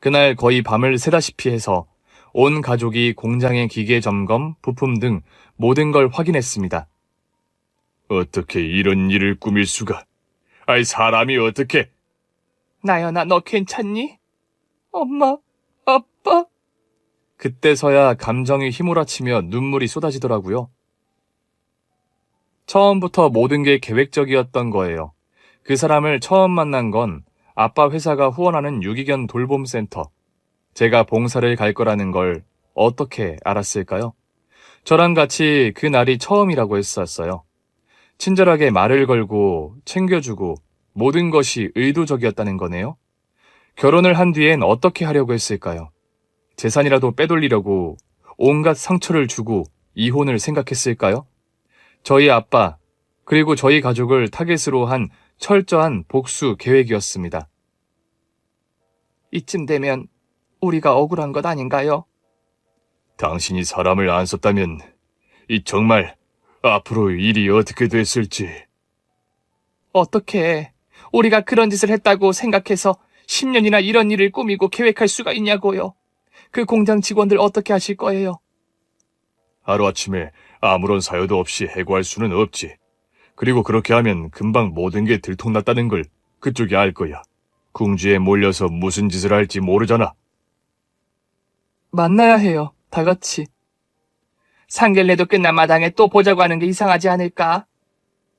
그날 거의 밤을 새다시피 해서 온 가족이 공장의 기계 점검, 부품 등 모든 걸 확인했습니다. 어떻게 이런 일을 꾸밀 수가? 아이, 사람이 어떻게... 나연아, 너 괜찮니? 엄마, 아빠? 그때서야 감정이 휘몰아치며 눈물이 쏟아지더라고요. 처음부터 모든 게 계획적이었던 거예요. 그 사람을 처음 만난 건 아빠 회사가 후원하는 유기견 돌봄센터. 제가 봉사를 갈 거라는 걸 어떻게 알았을까요? 저랑 같이 그 날이 처음이라고 했었어요. 친절하게 말을 걸고 챙겨주고 모든 것이 의도적이었다는 거네요. 결혼을 한 뒤엔 어떻게 하려고 했을까요? 재산이라도 빼돌리려고 온갖 상처를 주고 이혼을 생각했을까요? 저희 아빠 그리고 저희 가족을 타겟으로 한 철저한 복수 계획이었습니다. 이쯤 되면 우리가 억울한 것 아닌가요? 당신이 사람을 안 썼다면 이 정말 앞으로 일이 어떻게 됐을지... 어떻게 우리가 그런 짓을 했다고 생각해서 10년이나 이런 일을 꾸미고 계획할 수가 있냐고요. 그 공장 직원들 어떻게 하실 거예요? 하루아침에 아무런 사유도 없이 해고할 수는 없지. 그리고 그렇게 하면 금방 모든 게 들통났다는 걸 그쪽이 알 거야. 궁지에 몰려서 무슨 짓을 할지 모르잖아. 만나야 해요. 다 같이. 상견례도 끝난 마당에 또 보자고 하는 게 이상하지 않을까?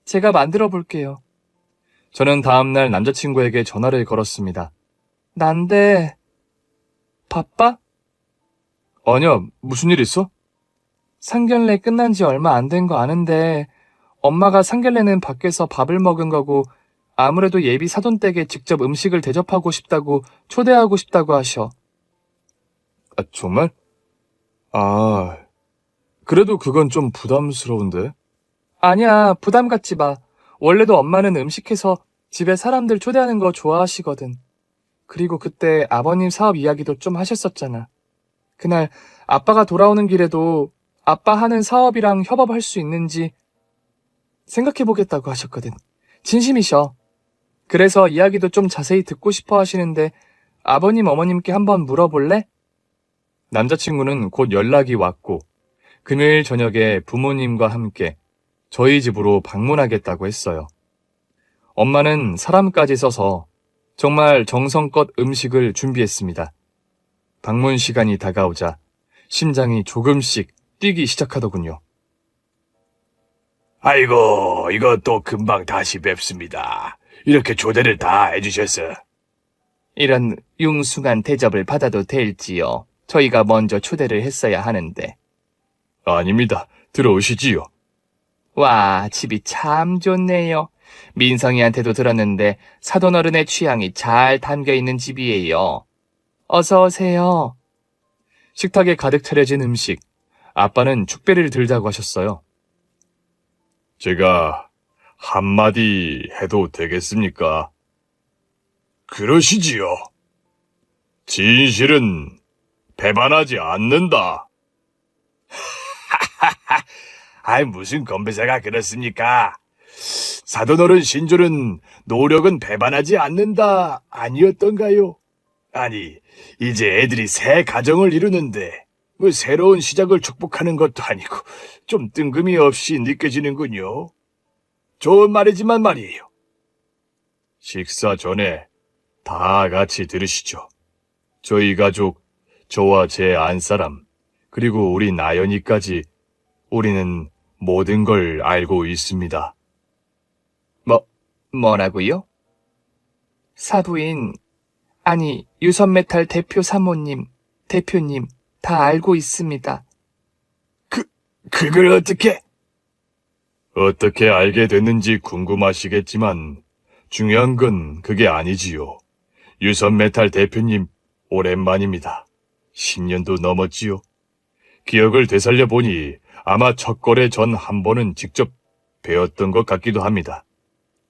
제가 만들어 볼게요. 저는 다음날 남자친구에게 전화를 걸었습니다. 난데 바빠? 아니야, 무슨 일 있어? 상견례 끝난 지 얼마 안 된 거 아는데 엄마가 상견례는 밖에서 밥을 먹은 거고 아무래도 예비 사돈댁에 직접 음식을 대접하고 싶다고 초대하고 싶다고 하셔. 아, 정말? 아, 그래도 그건 좀 부담스러운데? 아니야, 부담 갖지 마. 원래도 엄마는 음식해서 집에 사람들 초대하는 거 좋아하시거든. 그리고 그때 아버님 사업 이야기도 좀 하셨었잖아. 그날 아빠가 돌아오는 길에도 아빠 하는 사업이랑 협업할 수 있는지 생각해보겠다고 하셨거든. 진심이셔. 그래서 이야기도 좀 자세히 듣고 싶어 하시는데 아버님, 어머님께 한번 물어볼래? 남자친구는 곧 연락이 왔고 금요일 저녁에 부모님과 함께 저희 집으로 방문하겠다고 했어요. 엄마는 사람까지 써서 정말 정성껏 음식을 준비했습니다. 방문 시간이 다가오자 심장이 조금씩 뛰기 시작하더군요. 아이고, 이것도 금방 다시 뵙습니다. 이렇게 초대를 다 해주셨어. 이런 융숭한 대접을 받아도 될지요? 저희가 먼저 초대를 했어야 하는데. 아닙니다. 들어오시지요. 와, 집이 참 좋네요. 민성이한테도 들었는데 사돈어른의 취향이 잘 담겨있는 집이에요. 어서 오세요. 식탁에 가득 차려진 음식. 아빠는 축배를 들자고 하셨어요. 제가 한마디 해도 되겠습니까? 그러시지요. 진실은 배반하지 않는다. 아이, 무슨 건배사가 그렇습니까? 사돈어른 신조는 노력은 배반하지 않는다 아니었던가요? 아니, 이제 애들이 새 가정을 이루는데 뭐 새로운 시작을 축복하는 것도 아니고 좀 뜬금이 없이 느껴지는군요. 좋은 말이지만 말이에요. 식사 전에 다 같이 들으시죠. 저희 가족, 저와 제 안사람, 그리고 우리 나연이까지 우리는 모든 걸 알고 있습니다. 뭐라고요? 사부인, 아니, 유선메탈 대표 사모님, 대표님, 다 알고 있습니다. 그걸 어떻게 알게 됐는지 궁금하시겠지만 중요한 건 그게 아니지요. 유선메탈 대표님 오랜만입니다. 10년도 넘었지요. 기억을 되살려 보니 아마 첫 거래 전 한 번은 직접 뵈었던 것 같기도 합니다.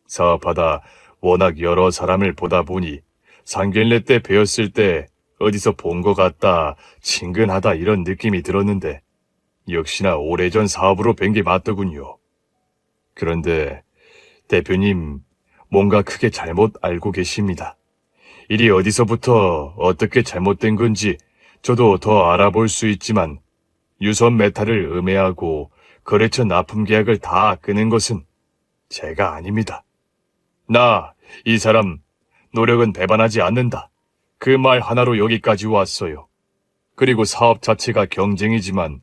사업하다 워낙 여러 사람을 보다 보니 상견례 때 뵈었을 때 어디서 본 것 같다, 친근하다 이런 느낌이 들었는데 역시나 오래전 사업으로 뵌 게 맞더군요. 그런데 대표님 뭔가 크게 잘못 알고 계십니다. 일이 어디서부터 어떻게 잘못된 건지 저도 더 알아볼 수 있지만 유선 메탈을 음해하고 거래처 납품 계약을 다 끄는 것은 제가 아닙니다. 이 사람 노력은 배반하지 않는다. 그 말 하나로 여기까지 왔어요. 그리고 사업 자체가 경쟁이지만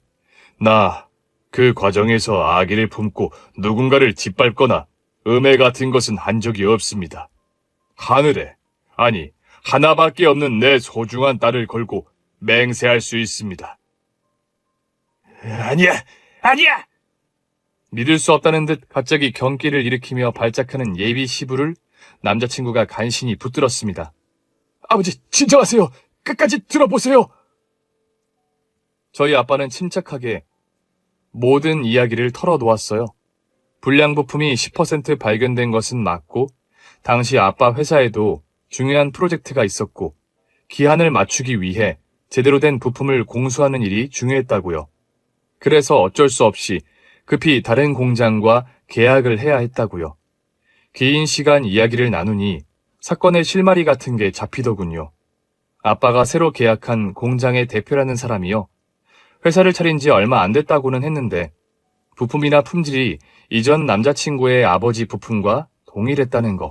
그 과정에서 악의를 품고 누군가를 짓밟거나 음해 같은 것은 한 적이 없습니다. 하늘에, 아니 하나밖에 없는 내 소중한 딸을 걸고 맹세할 수 있습니다. 아니야! 믿을 수 없다는 듯 갑자기 경기를 일으키며 발작하는 예비 시부를 남자친구가 간신히 붙들었습니다. 아버지, 진정하세요. 끝까지 들어보세요. 저희 아빠는 침착하게 모든 이야기를 털어놓았어요. 불량 부품이 10% 발견된 것은 맞고 당시 아빠 회사에도 중요한 프로젝트가 있었고 기한을 맞추기 위해 제대로 된 부품을 공수하는 일이 중요했다고요. 그래서 어쩔 수 없이 급히 다른 공장과 계약을 해야 했다고요. 긴 시간 이야기를 나누니 사건의 실마리 같은 게 잡히더군요. 아빠가 새로 계약한 공장의 대표라는 사람이요. 회사를 차린 지 얼마 안 됐다고는 했는데 부품이나 품질이 이전 남자친구의 아버지 부품과 동일했다는 거.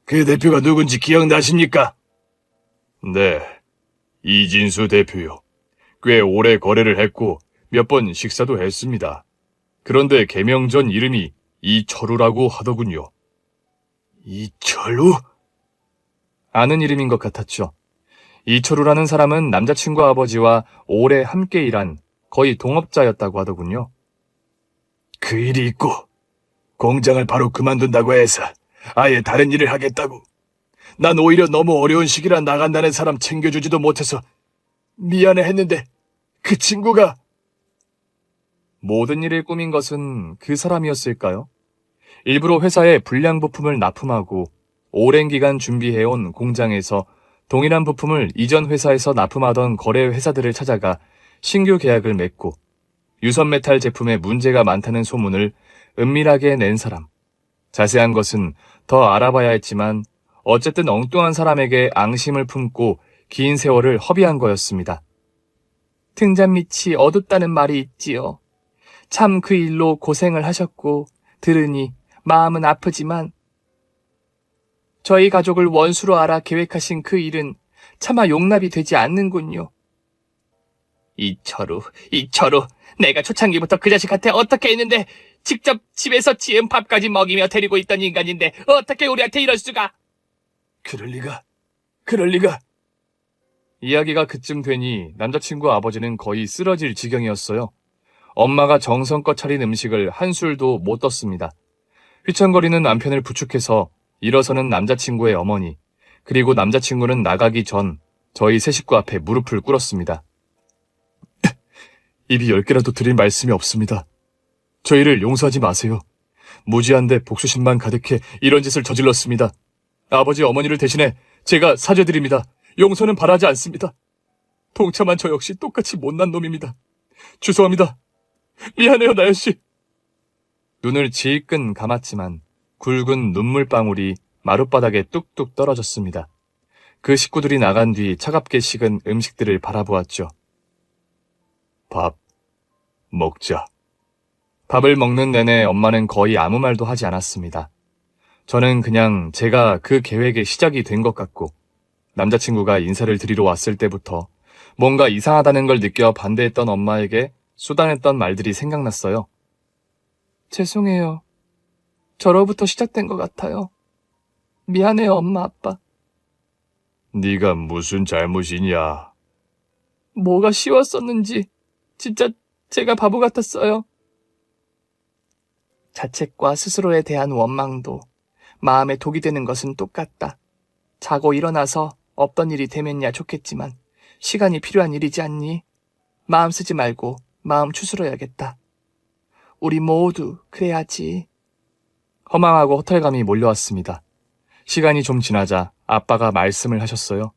그 대표가 누군지 기억나십니까? 네, 이진수 대표요. 꽤 오래 거래를 했고 몇 번 식사도 했습니다. 그런데 개명 전 이름이 이철우라고 하더군요. 이철우? 아는 이름인 것 같았죠. 이철우라는 사람은 남자친구 아버지와 오래 함께 일한 거의 동업자였다고 하더군요. 그 일이 있고 공장을 바로 그만둔다고 해서 아예 다른 일을 하겠다고. 난 오히려 너무 어려운 시기라 나간다는 사람 챙겨주지도 못해서 미안해 했는데 그 친구가 모든 일을 꾸민 것은 그 사람이었을까요? 일부러 회사에 불량 부품을 납품하고 오랜 기간 준비해온 공장에서 동일한 부품을 이전 회사에서 납품하던 거래 회사들을 찾아가 신규 계약을 맺고 유선 메탈 제품에 문제가 많다는 소문을 은밀하게 낸 사람. 자세한 것은 더 알아봐야 했지만 어쨌든 엉뚱한 사람에게 앙심을 품고 긴 세월을 허비한 거였습니다. 등잔 밑이 어둡다는 말이 있지요. 참 그 일로 고생을 하셨고 들으니 마음은 아프지만 저희 가족을 원수로 알아 계획하신 그 일은 차마 용납이 되지 않는군요. 이철우, 내가 초창기부터 그 자식한테 어떻게 했는데 직접 집에서 지은 밥까지 먹이며 데리고 있던 인간인데 어떻게 우리한테 이럴 수가? 그럴 리가. 이야기가 그쯤 되니 남자친구 아버지는 거의 쓰러질 지경이었어요. 엄마가 정성껏 차린 음식을 한술도 못 떴습니다. 휘청거리는 남편을 부축해서 일어서는 남자친구의 어머니, 그리고 남자친구는 나가기 전 저희 세 식구 앞에 무릎을 꿇었습니다. 입이 10개라도 드릴 말씀이 없습니다. 저희를 용서하지 마세요. 무지한데 복수심만 가득해 이런 짓을 저질렀습니다. 아버지 어머니를 대신해 제가 사죄드립니다. 용서는 바라지 않습니다. 동참한 저 역시 똑같이 못난 놈입니다. 죄송합니다. 미안해요, 나연씨. 눈을 질끈 감았지만 굵은 눈물방울이 마룻바닥에 뚝뚝 떨어졌습니다. 그 식구들이 나간 뒤 차갑게 식은 음식들을 바라보았죠. 밥 먹자. 밥을 먹는 내내 엄마는 거의 아무 말도 하지 않았습니다. 저는 그냥 제가 그 계획의 시작이 된 것 같고 남자친구가 인사를 드리러 왔을 때부터 뭔가 이상하다는 걸 느껴 반대했던 엄마에게 수단했던 말들이 생각났어요. 죄송해요. 저로부터 시작된 것 같아요. 미안해요, 엄마, 아빠. 네가 무슨 잘못이냐? 뭐가 쉬웠었는지 진짜 제가 바보 같았어요. 자책과 스스로에 대한 원망도 마음에 독이 되는 것은 똑같다. 자고 일어나서 없던 일이 되면야 좋겠지만 시간이 필요한 일이지 않니? 마음 쓰지 말고 마음 추스러야겠다. 우리 모두 그래야지. 허망하고 허탈감이 몰려왔습니다. 시간이 좀 지나자 아빠가 말씀을 하셨어요.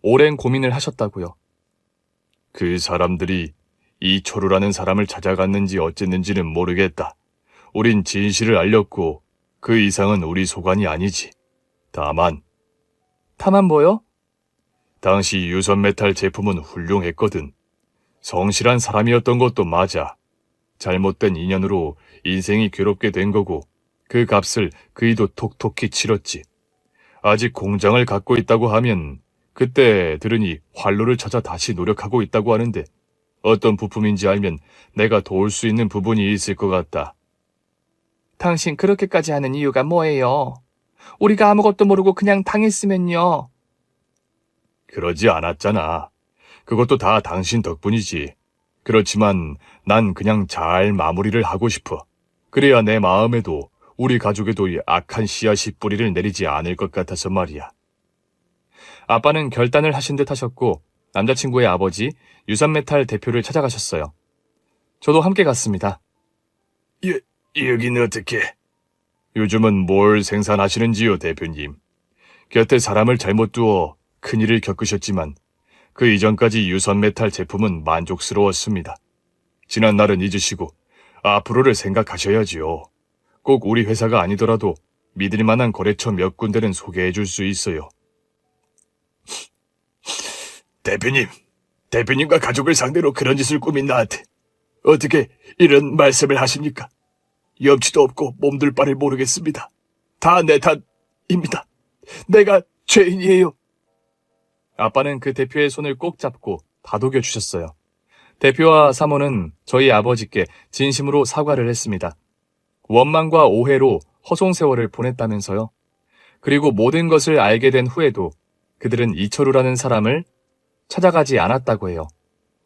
오랜 고민을 하셨다고요. 그 사람들이 이철우라는 사람을 찾아갔는지 어쨌는지는 모르겠다. 우린 진실을 알렸고 그 이상은 우리 소관이 아니지. 다만 뭐요? 당시 유선 메탈 제품은 훌륭했거든. 성실한 사람이었던 것도 맞아. 잘못된 인연으로 인생이 괴롭게 된 거고 그 값을 그이도 톡톡히 치렀지. 아직 공장을 갖고 있다고 하면 그때 들으니 활로를 찾아 다시 노력하고 있다고 하는데 어떤 부품인지 알면 내가 도울 수 있는 부분이 있을 것 같다. 당신 그렇게까지 하는 이유가 뭐예요? 우리가 아무것도 모르고 그냥 당했으면요. 그러지 않았잖아. 그것도 다 당신 덕분이지. 그렇지만 난 그냥 잘 마무리를 하고 싶어. 그래야 내 마음에도 우리 가족에도 이 악한 씨앗이 뿌리를 내리지 않을 것 같아서 말이야. 아빠는 결단을 하신 듯 하셨고 남자친구의 아버지 유산메탈 대표를 찾아가셨어요. 저도 함께 갔습니다. 여기는 어떻게? 요즘은 뭘 생산하시는지요, 대표님? 곁에 사람을 잘못 두어 큰일을 겪으셨지만 그 이전까지 유선메탈 제품은 만족스러웠습니다. 지난 날은 잊으시고 앞으로를 생각하셔야지요. 꼭 우리 회사가 아니더라도 믿을 만한 거래처 몇 군데는 소개해 줄 수 있어요. 대표님과 가족을 상대로 그런 짓을 꾸민 나한테 어떻게 이런 말씀을 하십니까? 염치도 없고 몸둘 바를 모르겠습니다. 다 내 탓입니다. 내가 죄인이에요. 아빠는 그 대표의 손을 꼭 잡고 다독여 주셨어요. 대표와 사모는 저희 아버지께 진심으로 사과를 했습니다. 원망과 오해로 허송세월을 보냈다면서요. 그리고 모든 것을 알게 된 후에도 그들은 이철우라는 사람을 찾아가지 않았다고 해요.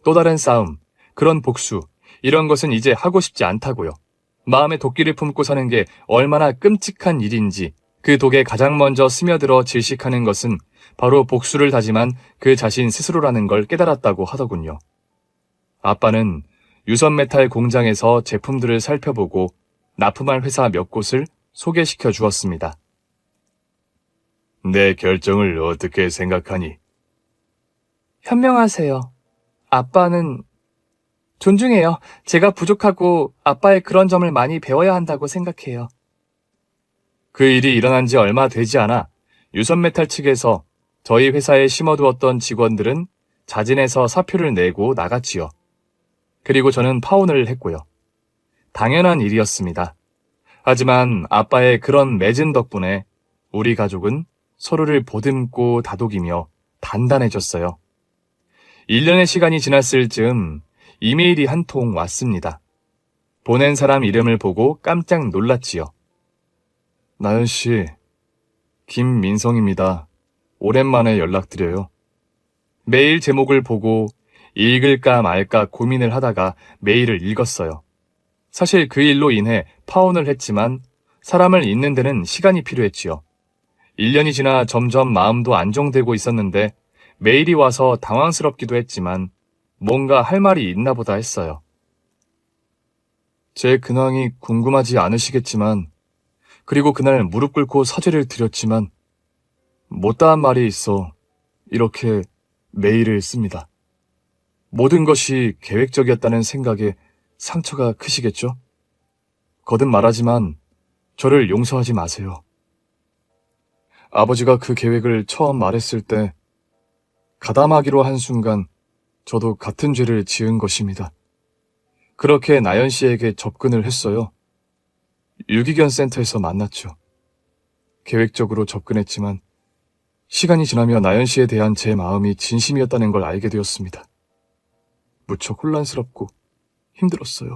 또 다른 싸움, 그런 복수, 이런 것은 이제 하고 싶지 않다고요. 마음에 도끼를 품고 사는 게 얼마나 끔찍한 일인지 그 독에 가장 먼저 스며들어 질식하는 것은 바로 복수를 다짐한 그 자신 스스로라는 걸 깨달았다고 하더군요. 아빠는 유선 메탈 공장에서 제품들을 살펴보고 납품할 회사 몇 곳을 소개시켜 주었습니다. 내 결정을 어떻게 생각하니? 현명하세요. 아빠는 존중해요. 제가 부족하고 아빠의 그런 점을 많이 배워야 한다고 생각해요. 그 일이 일어난 지 얼마 되지 않아 유선메탈 측에서 저희 회사에 심어두었던 직원들은 자진해서 사표를 내고 나갔지요. 그리고 저는 파혼을 했고요. 당연한 일이었습니다. 하지만 아빠의 그런 맺은 덕분에 우리 가족은 서로를 보듬고 다독이며 단단해졌어요. 1년의 시간이 지났을 즈음 이메일이 한 통 왔습니다. 보낸 사람 이름을 보고 깜짝 놀랐지요. 나연 씨, 김민성입니다. 오랜만에 연락드려요. 메일 제목을 보고 읽을까 말까 고민을 하다가 메일을 읽었어요. 사실 그 일로 인해 파혼을 했지만 사람을 잊는 데는 시간이 필요했지요. 1년이 지나 점점 마음도 안정되고 있었는데 메일이 와서 당황스럽기도 했지만 뭔가 할 말이 있나 보다 했어요. 제 근황이 궁금하지 않으시겠지만 그리고 그날 무릎 꿇고 사죄를 드렸지만 못다한 말이 있어 이렇게 메일을 씁니다. 모든 것이 계획적이었다는 생각에 상처가 크시겠죠? 거듭 말하지만 저를 용서하지 마세요. 아버지가 그 계획을 처음 말했을 때 가담하기로 한 순간 저도 같은 죄를 지은 것입니다. 그렇게 나연 씨에게 접근을 했어요. 유기견 센터에서 만났죠. 계획적으로 접근했지만 시간이 지나며 나연 씨에 대한 제 마음이 진심이었다는 걸 알게 되었습니다. 무척 혼란스럽고 힘들었어요.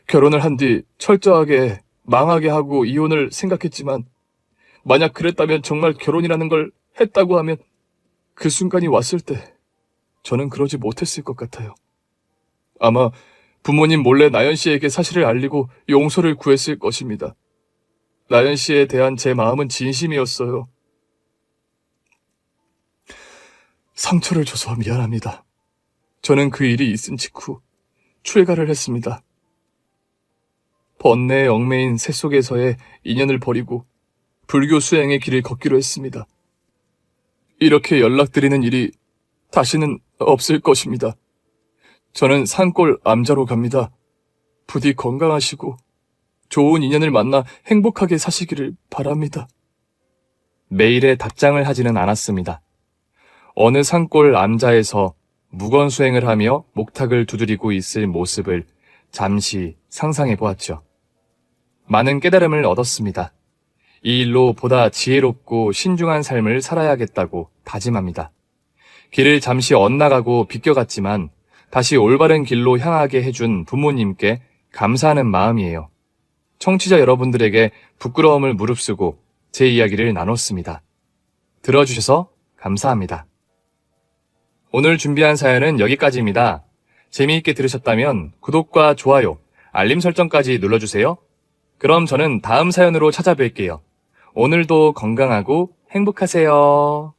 결혼을 한 뒤 철저하게 망하게 하고 이혼을 생각했지만 만약 그랬다면 정말 결혼이라는 걸 했다고 하면 그 순간이 왔을 때 저는 그러지 못했을 것 같아요. 아마 부모님 몰래 나연 씨에게 사실을 알리고 용서를 구했을 것입니다. 나연 씨에 대한 제 마음은 진심이었어요. 상처를 줘서 미안합니다. 저는 그 일이 있은 직후 출가를 했습니다. 번뇌에 얽매인 새 속에서의 인연을 버리고 불교 수행의 길을 걷기로 했습니다. 이렇게 연락드리는 일이 다시는 없을 것입니다. 저는 산골 암자로 갑니다. 부디 건강하시고 좋은 인연을 만나 행복하게 사시기를 바랍니다. 메일에 답장을 하지는 않았습니다. 어느 산골 암자에서 무건수행을 하며 목탁을 두드리고 있을 모습을 잠시 상상해 보았죠. 많은 깨달음을 얻었습니다. 이 일로 보다 지혜롭고 신중한 삶을 살아야겠다고 다짐합니다. 길을 잠시 엇나가고 비껴갔지만 다시 올바른 길로 향하게 해준 부모님께 감사하는 마음이에요. 청취자 여러분들에게 부끄러움을 무릅쓰고 제 이야기를 나눴습니다. 들어주셔서 감사합니다. 오늘 준비한 사연은 여기까지입니다. 재미있게 들으셨다면 구독과 좋아요, 알림 설정까지 눌러주세요. 그럼 저는 다음 사연으로 찾아뵐게요. 오늘도 건강하고 행복하세요.